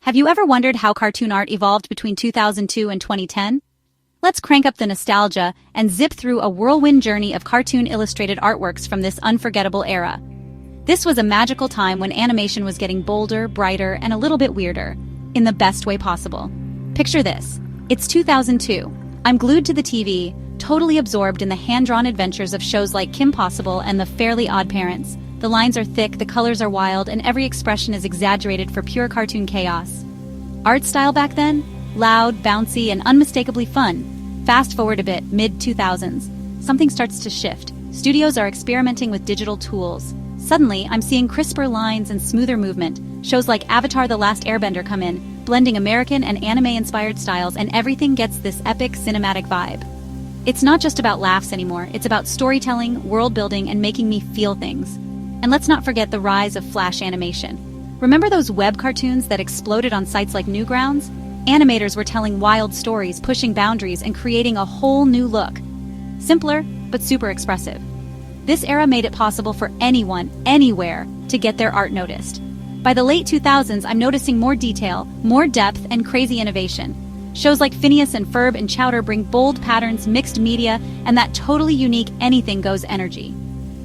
Have you ever wondered how cartoon art evolved between 2002 and 2010? Let's crank up the nostalgia and zip through a whirlwind journey of cartoon illustrated artworks from this unforgettable era. This was a magical time when animation was getting bolder, brighter, and a little bit weirder, in the best way possible. Picture this. It's 2002. I'm glued to the TV, totally absorbed in the hand-drawn adventures of shows like Kim Possible and The Fairly Odd Parents. The lines are thick, the colors are wild, and every expression is exaggerated for pure cartoon chaos. Art style back then? Loud, bouncy, and unmistakably fun. Fast forward a bit, mid-2000s. Something starts to shift. Studios are experimenting with digital tools. Suddenly, I'm seeing crisper lines and smoother movement. Shows like Avatar: The Last Airbender come in, blending American and anime-inspired styles, and everything gets this epic cinematic vibe. It's not just about laughs anymore, it's about storytelling, world-building, and making me feel things. And let's not forget the rise of Flash animation. Remember those web cartoons that exploded on sites like Newgrounds? Animators were telling wild stories, pushing boundaries, and creating a whole new look. Simpler, but super expressive. This era made it possible for anyone, anywhere, to get their art noticed. By the late 2000s, I'm noticing more detail, more depth, and crazy innovation. Shows like Phineas and Ferb and Chowder bring bold patterns, mixed media, and that totally unique anything-goes energy.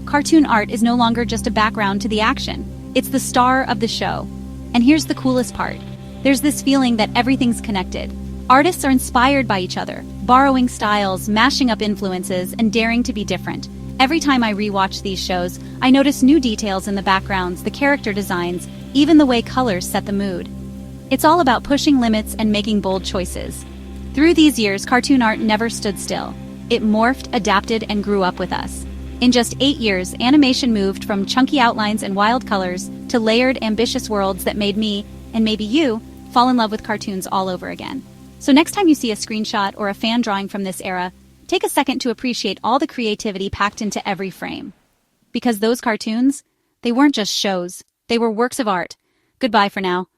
Cartoon art is no longer just a background to the action. It's the star of the show. And here's the coolest part. There's this feeling that everything's connected. Artists are inspired by each other, borrowing styles, mashing up influences, and daring to be different. Every time I rewatch these shows, I notice new details in the backgrounds, the character designs, even the way colors set the mood. It's all about pushing limits and making bold choices. Through these years, cartoon art never stood still. It morphed, adapted, and grew up with us. In just 8 years, animation moved from chunky outlines and wild colors to layered, ambitious worlds that made me, and maybe you, fall in love with cartoons all over again. So next time you see a screenshot or a fan drawing from this era, take a second to appreciate all the creativity packed into every frame. Because those cartoons, they weren't just shows, they were works of art. Goodbye for now.